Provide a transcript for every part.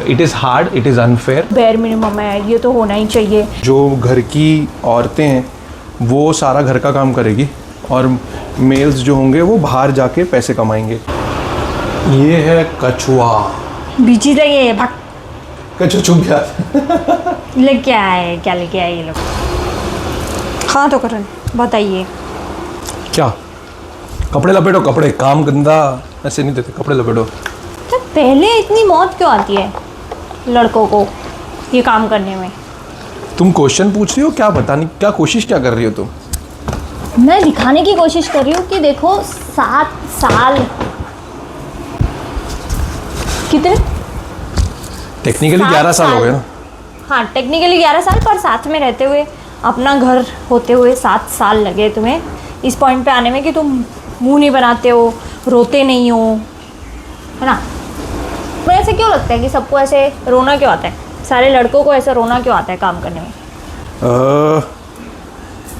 It is hard, it is unfair. Bare minimum है, ये तो होना ही चाहिए। जो घर की औरतें हैं वो सारा घर का काम करेगी और मेल्स जो होंगे वो बाहर जाके पैसे कमाएंगे। ये है कछुआ। बीची लगे भाग। कछुआ चुप गया। लेके आए, क्या लेके आए ये लोग? हाँ तो करण बताइए। क्या? कपड़े लपेटो, कपड़े, काम गंदा ऐसे नहीं देते, कपड़े लपेटो। तो पहले इतनी मौत क्यों आती है लड़कों को ये काम करने में? तुम क्वेश्चन पूछ रही हो, क्या बतानी, क्या कोशिश क्या कर रही हो तुम? मैं दिखाने की कोशिश कर रही हूँ कि देखो 7 साल कितने टेक्निकली 11 साल हो गए ना। हाँ टेक्निकली 11 साल, पर साथ में रहते हुए अपना घर होते हुए 7 साल लगे तुम्हें इस पॉइंट पे आने में कि तुम मुंह नहीं बनाते हो, रोते नहीं हो, है ना? तो ऐसे क्यों लगता है कि सबको ऐसे रोना क्यों आता है? सारे लड़कों को ऐसे रोना क्यों आता है काम करने में?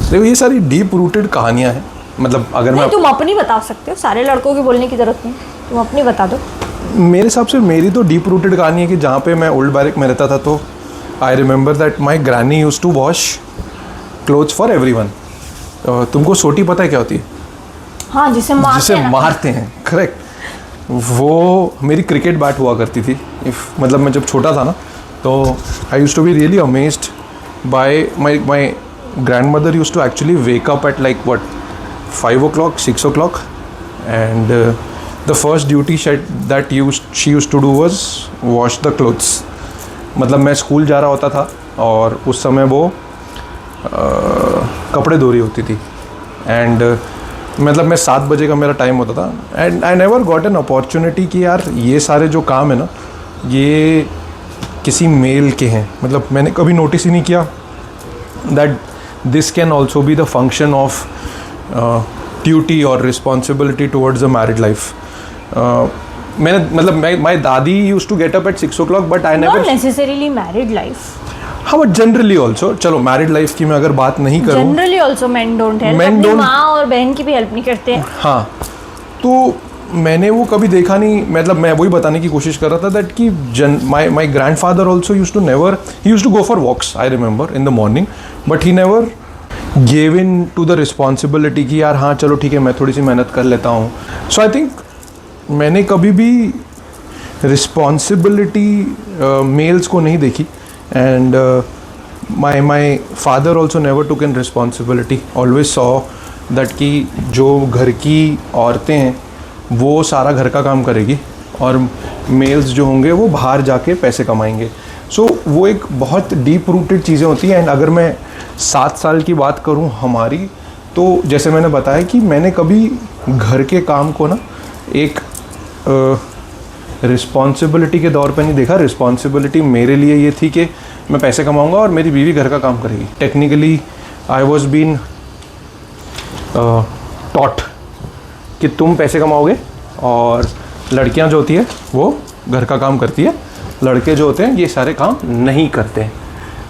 देखो ये सारी डीप रूटेड कहानियाँ हैं। मतलब अगर नहीं, तुम अपनी बता सकते हो, सारे लड़कों की बोलने की ज़रूरत नहीं, तुम अपनी बता दो। मेरे हिसाब से मेरी तो डीप रूटेड कहानी है कि जहाँ पे मैं ओल्ड बैरक में रहता था तो I remember that my granny use to wash clothes for everyone. तुमको सोटी पता है क्या होती है? हाँ, जिसे मारते हैं, करेक्ट। वो मेरी क्रिकेट बैट हुआ करती थी। मतलब मैं जब छोटा था ना तो I used to be really amazed by my grandmother used to actually wake up at like what 5 o'clock 6 o'clock and the first duty that she used to do was wash the clothes। मतलब मैं school जा रहा होता था और उस समय वो कपड़े धो रही होती थी एंड मतलब मैं 7 बजे का मेरा टाइम होता था and I never got an opportunity कि यार ये सारे जो काम है ना ये किसी मेल के हैं। मतलब मैंने कभी नोटिस ही नहीं किया that this can also be the function of duty or responsibility towards a married life। मैंने मतलब my दादी used to get up at 6 o'clock but I never not necessarily married life। हाँ but generally also, चलो married life की मैं अगर बात नहीं करूँ, generally also men don't help, अपनी माँ और बहन की भी हेल्प नहीं करते हैं। हाँ तो मैंने वो कभी देखा नहीं। मतलब मैं वही बताने की कोशिश कर रहा था दैट कि my grandfather also use to never, he use to go for walks I remember in the morning but he never gave in to the responsibility कि यार हाँ चलो ठीक है मैं थोड़ी सी मेहनत कर लेता हूँ। सो आई थिंक मैंने कभी भी रिस्पॉन्सिबिलिटी मेल्स को नहीं देखी and my father also never took in responsibility, always saw that कि जो घर की औरतें हैं वो सारा घर का काम करेगी और मेल्स जो होंगे वो बाहर जाके पैसे कमाएंगे। सो वो एक बहुत डीप रूटेड चीज़ें होती हैं। एंड अगर मैं 7 साल की बात करूं हमारी, तो जैसे मैंने बताया कि मैंने कभी घर के काम को ना एक रिस्पॉन्सिबिलिटी के दौर पे नहीं देखा। रिस्पॉन्सिबिलिटी मेरे लिए ये थी कि मैं पैसे कमाऊंगा और मेरी बीवी घर का काम करेगी। Technically I was been taught कि तुम पैसे कमाओगे और लड़कियां जो होती है वो घर का काम करती है, लड़के जो होते हैं ये सारे काम नहीं करते हैं।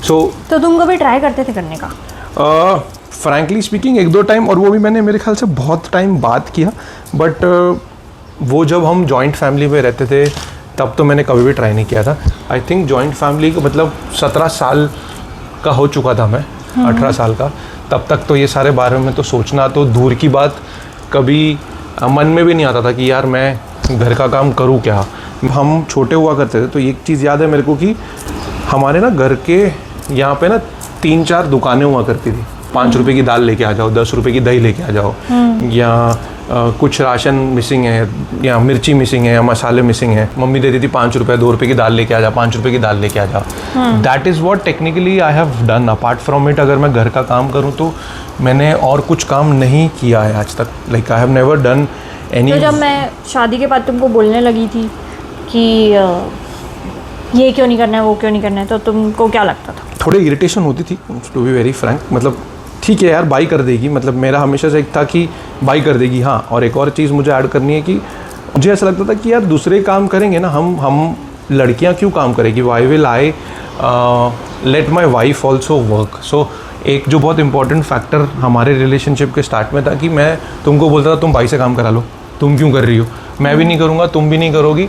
तो तुम कभी ट्राई करते थे करने का? फ्रैंकली स्पीकिंग 1-2 टाइम, और वो भी मैंने मेरे ख्याल से बहुत टाइम बात किया बट वो जब हम जॉइंट फैमिली में रहते थे तब तो मैंने कभी भी ट्राई नहीं किया था। आई थिंक जॉइंट फैमिली का मतलब 17 साल का हो चुका था मैं, 18 साल का, तब तक तो ये सारे बारे में तो सोचना तो दूर की बात, कभी मन में भी नहीं आता था कि यार मैं घर का काम करूँ क्या। हम छोटे हुआ करते थे तो एक चीज़ याद है मेरे को कि हमारे ना घर के यहाँ पे ना 3-4 दुकानें हुआ करती थी। 5 रुपए की दाल लेके आ जाओ, 10 रुपए की दही लेके आ जाओ, या कुछ राशन मिसिंग है, या मिर्ची मिसिंग है, या मसाले मिसिंग है, मम्मी देती थी 5 रुपए, 2 रुपए की दाल लेके आ जाओ, 5 रुपए की दाल लेके आ जाओ। That is what technically I have done. Apart from it अगर मैं घर का काम करूँ तो मैंने और कुछ काम नहीं किया है आज तक। Like I have never done any. तो जब मैं शादी के बाद तुमको बोलने लगी थी कि ये क्यों नहीं करना है, वो क्यों नहीं करना है, तो तुमको क्या लगता था? थोड़ी इरिटेशन होती थी, टू बी वेरी फ्रैंक। मतलब ठीक है यार बाई कर देगी, मतलब मेरा हमेशा से एक था कि बाई कर देगी। हाँ, और एक और चीज़ मुझे ऐड करनी है कि मुझे ऐसा लगता था कि यार दूसरे काम करेंगे ना, हम लड़कियां क्यों काम करेगी, why will I let my wife also work. So एक जो बहुत इंपॉर्टेंट फैक्टर हमारे रिलेशनशिप के स्टार्ट में था कि मैं तुमको बोलता था तुम भाई से काम करा लो, तुम क्यों कर रही हो, मैं भी नहीं करूँगा, तुम भी नहीं करोगी।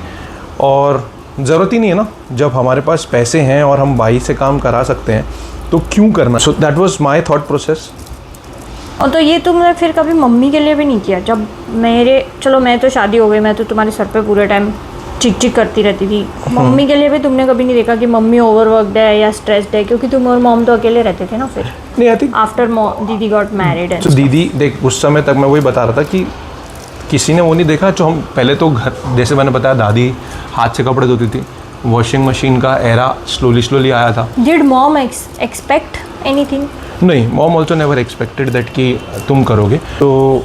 और ज़रूरत ही नहीं है ना, जब हमारे पास पैसे हैं और हम भाई से काम करा सकते हैं तो क्यों करना। So that was my thought process. और तो ये तुमने फिर कभी मम्मी के लिए भी नहीं किया? जब चलो मैं तो शादी हो गई, मैं तो तुम्हारे सर पे पूरे टाइम चिक चिक करती रहती थी, मम्मी के लिए भी तुमने कभी नहीं देखा कि मम्मी ओवरवर्कड है या स्ट्रेस्ड है? क्योंकि तुम और मॉम तो अकेले रहते थे ना फिर। नहीं, आई थिंक आफ्टर दीदी गॉट मैरिड तो दीदी देख, उस समय तक मैं वही बता रहा था कि किसी ने वो नहीं देखा जो हम पहले तो घर, जैसे मैंने बताया दादी हाथ से कपड़े धोती थी, वॉशिंग मशीन का एरा स्लोली आया था। Did mom expect anything? नहीं, mom also never expected that कि तुम करोगे। तो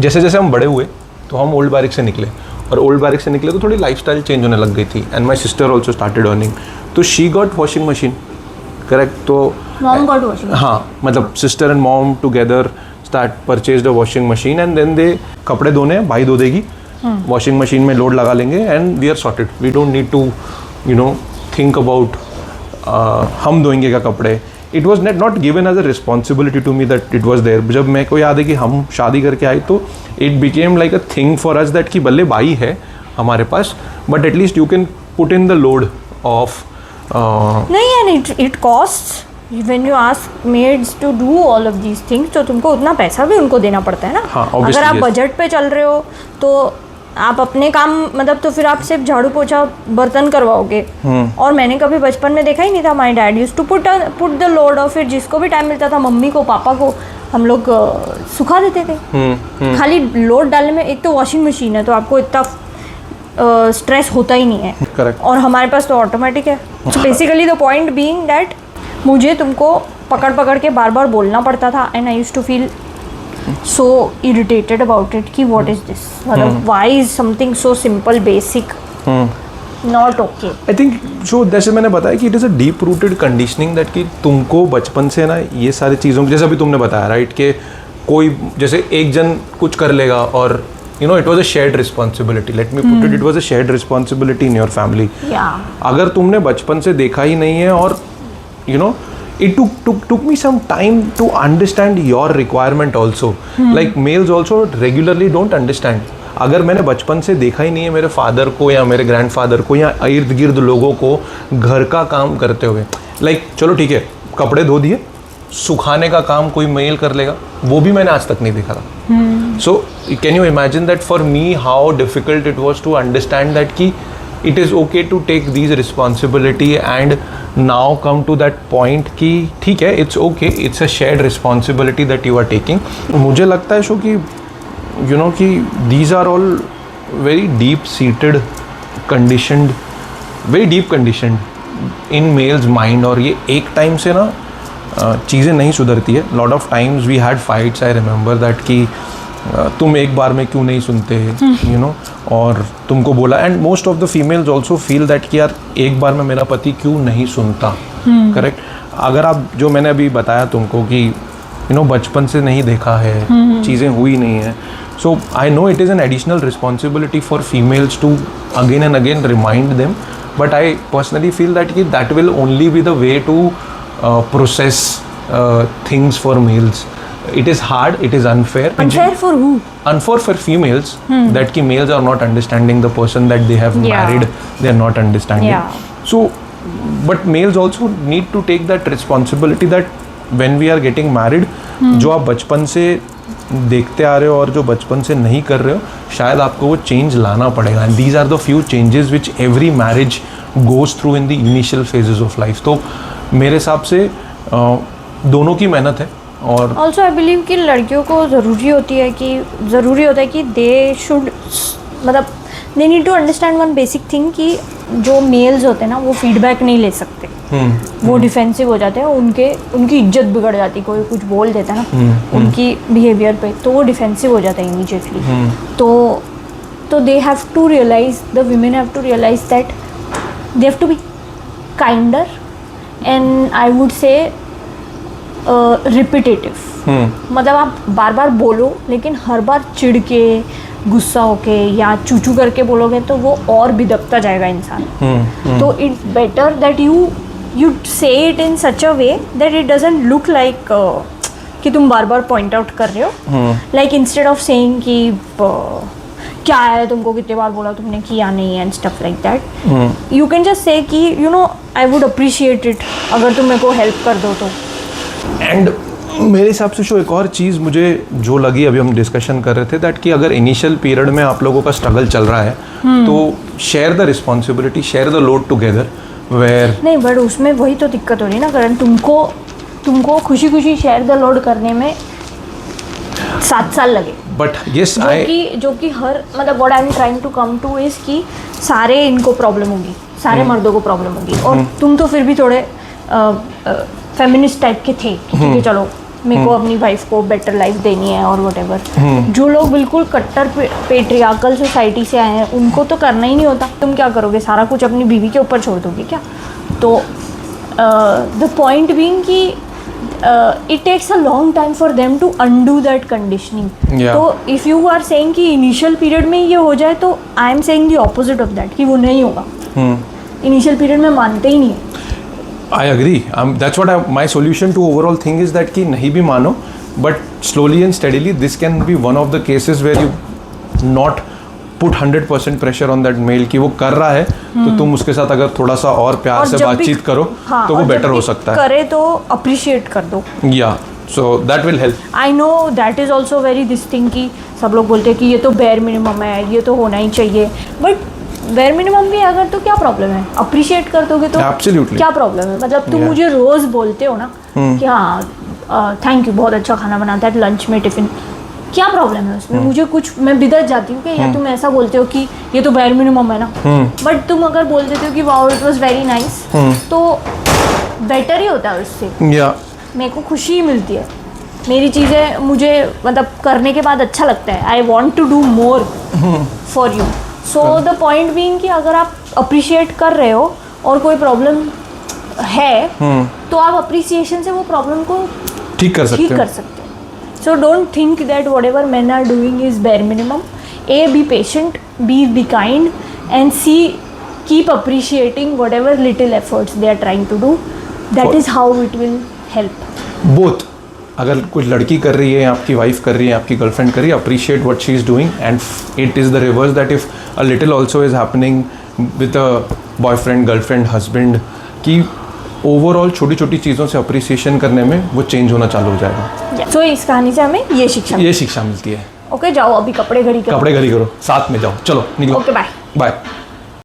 जैसे जैसे हम बड़े हुए तो हम ओल्ड बारिक से निकले, और ओल्ड बारिक से निकले तो थोड़ी लाइफस्टाइल चेंज होने लग गई थी, and my sister also started earning, तो she got washing machine, correct. तो मॉम गॉट वॉशिंग, हाँ, मतलब sister and mom together start purchase a washing machine, and then they कपड़े धोने भाई धो देगी, वॉशिंग मशीन में लोड लगा लेंगे, and we are sorted. We don't need to think about हम धोएंगे क्या कपड़े। It was not given as a responsibility to me that it was there. जब मेरे को याद है कि हम शादी करके आए तो it became like a thing for us that कि भले भाई है हमारे पास, but at least you can put in the load off. नहीं, and it cost when you ask maids to do all of these things, तो तुमको उतना पैसा भी उनको देना पड़ता है ना। हाँ, अगर आप yes. बजट पे चल रहे हो तो आप अपने काम, मतलब तो फिर आप सिर्फ झाड़ू पोछा बर्तन करवाओगे। और मैंने कभी बचपन में देखा ही नहीं था। My dad used to put the load, और फिर जिसको भी टाइम मिलता था मम्मी को पापा को हम लोग सुखा देते थे। खाली लोड डालने में, एक तो वॉशिंग मशीन है तो आपको इतना स्ट्रेस होता ही नहीं है। Correct. और हमारे पास तो ऑटोमेटिक है। So basically the point being that मुझे तुमको पकड़ पकड़ के बार बार बोलना पड़ता था, and I used to feel so irritated about it कि what is this, मतलब why is something so simple basic not okay। I think जो जैसे मैंने बताया कि it is a deep rooted conditioning that कि तुमको बचपन से ना ये सारी चीज़ों, जैसे अभी तुमने बताया राइट, कि कोई जैसे एक जन कुछ कर लेगा, और it was a shared responsibility. Let me put it was a shared responsibility in your family. अगर तुमने बचपन से देखा ही नहीं है, और it took me some time to understand your requirement also. Like males also regularly don't understand. अगर मैंने बचपन से देखा ही नहीं है मेरे फादर को या मेरे ग्रैंडफादर को या इर्द गिर्द लोगों को घर का काम करते हुए, चलो ठीक है कपड़े धो दिए, सुखाने का काम कोई मेल कर लेगा, वो भी मैंने आज तक नहीं देखा था। So can you imagine that for me how difficult it was to understand that कि it is okay to take these responsibility and now come to that point कि ठीक है, it's okay, it's a shared responsibility that you are taking। मुझे लगता है show कि कि these are all very deep seated conditioned, very deep conditioned in male's mind, और ये एक टाइम से ना चीज़ें नहीं सुधरती है। lot of times we had fights, I remember that कि तुम एक बार में क्यों नहीं सुनते, और तुमको बोला, and most of the females also feel that कि यार एक बार में मेरा पति क्यों नहीं सुनता। करेक्ट। अगर आप, जो मैंने अभी बताया तुमको कि बचपन से नहीं देखा है, चीज़ें हुई नहीं है, so I know it is an additional responsibility for females to again and again remind them, but I personally feel that कि that will only be the way to process things for males. It is hard, it is unfair. Unfair for who? Unfair for females, that ki males are not understanding the person that they have married, they are not understanding. Yeah. So, but males also need to take that responsibility that when we are getting married, जो आप बचपन से देखते आ रहे हो और जो बचपन से नहीं कर रहे हो, शायद आपको वो चेंज लाना पड़ेगा। And these are the few changes which every marriage goes through in the initial phases of life. तो मेरे हिसाब से दोनों की मेहनत है। और ऑल्सो आई बिलीव कि लड़कियों को ज़रूरी होता है कि दे शुड, मतलब they need to understand one basic thing कि जो मेल्स होते हैं ना वो फीडबैक नहीं ले सकते। वो डिफेंसिव हो जाते हैं, उनकी इज्जत बिगड़ जाती, कोई कुछ बोल देता है ना उनकी बिहेवियर पे, तो वो डिफेंसिव हो जाता है इमीडिएटली। तो they have to realise, the women have to realise that they have to be kinder, and I would say repetitive. मतलब आप बार बार बोलो, लेकिन हर बार चिढ़ के, गुस्सा होके या चूचू करके बोलोगे तो वो और बिदकता जाएगा इंसान। तो इट्स बेटर दैट यू से it in such a way that it doesn't look like कि तुम बार बार पॉइंट आउट कर रहे हो। लाइक इंस्टेड ऑफ सेइंग कि क्या है, तुमको कितने बार बोला, तुमने किया नहीं and stuff like that. You can just say कि you know I would appreciate it अगर तुम मेरे को हेल्प कर दो तो. एंड मेरे हिसाब से जो एक और चीज़ मुझे जो लगी, अभी हम डिस्कशन कर रहे थे दैट कि अगर इनिशियल पीरियड में आप लोगों का स्ट्रगल चल रहा है तो share the responsibility, share the load together. Where नहीं, बट उसमें वही तो दिक्कत हो रही है ना करण, तुमको खुशी खुशी शेयर द लोड करने में 7 साल लगे. बट येस जो कि हर मतलब what I am trying to come to is कि सारे इनको प्रॉब्लम होगी, सारे मर्दों को प्रॉब्लम होगी. और तुम तो फिर भी थोड़े फेमिनिस्ट टाइप के थे कि चलो मेरे को अपनी वाइफ को बेटर लाइफ देनी है और वटेवर. जो लोग बिल्कुल कट्टर पेट्रियार्कल सोसाइटी से आए हैं उनको तो करना ही नहीं होता. तुम क्या करोगे, सारा कुछ अपनी बीवी के ऊपर छोड़ दोगे क्या? तो द पॉइंट बीइंग कि it takes a long time for them to undo that conditioning. Yeah. तो if you are saying कि initial period में ये हो जाए तो I am saying the opposite of that कि वो नहीं होगा. Initial period में मानते ही नहीं है. I agree. That's what my solution to overall thing is that कि नहीं भी मानो, but slowly and steadily this can be one of the cases where you not put 100% pressure on that male कि वो कर रहा है तो तुम उसके साथ अगर थोड़ा सा और प्यार से बातचीत करो तो वो बेटर हो सकता है. करे तो अप्रिशिएट कर दो. या so that will help. I know that is also very this thing कि सब लोग बोलते हैं कि ये तो बेयर मिनिमम है, ये तो होना ही चाहिए. बट बेयर मिनिमम भी अगर तो क्या प्रॉब्लम है, अप्रिशिएट कर दोगे तो Absolutely. क्या प्रॉब्लम है. मतलब तुम मुझे रोज़ बोलते हो ना कि हाँ थैंक यू, बहुत अच्छा खाना बनाता है लंच में, टिफिन, क्या प्रॉब्लम है उसमें? मुझे कुछ मैं बिदत जाती हूँ कि या तुम ऐसा बोलते हो कि ये तो बेयर मिनिमम है ना. बट तुम अगर बोल देते हो कि wow it was very nice तो बेटर ही होता है उससे. मेरे को खुशी मिलती है, मेरी चीज़ें मुझे मतलब करने के बाद अच्छा लगता है. I want to do more for you. So the point being कि अगर आप अप्रिशिएट कर रहे हो और कोई प्रॉब्लम है तो आप अप्रिसिएशन से वो प्रॉब्लम को ठीक कर सकते हो. So don't think that whatever men are doing is bare minimum. Be patient, be kind, and keep appreciating whatever little efforts they are trying to do. That is how it will help. Both. अगर कोई लड़की कर रही है, आपकी wife कर रही है, आपकी गर्लफ्रेंड कर रही है, appreciate what she is doing. And it is the reverse that if a little also is happening with a boyfriend, girlfriend, husband, कि ओवरऑल छोटी छोटी चीज़ों से अप्रिसिएशन करने में वो चेंज होना चालू हो जाएगा. So इस कहानी से हमें ये शिक्षा मिलती है. ओके, जाओ अभी कपड़े घड़ी करो. साथ में जाओ, चलो निकलो. Okay, bye. बाय.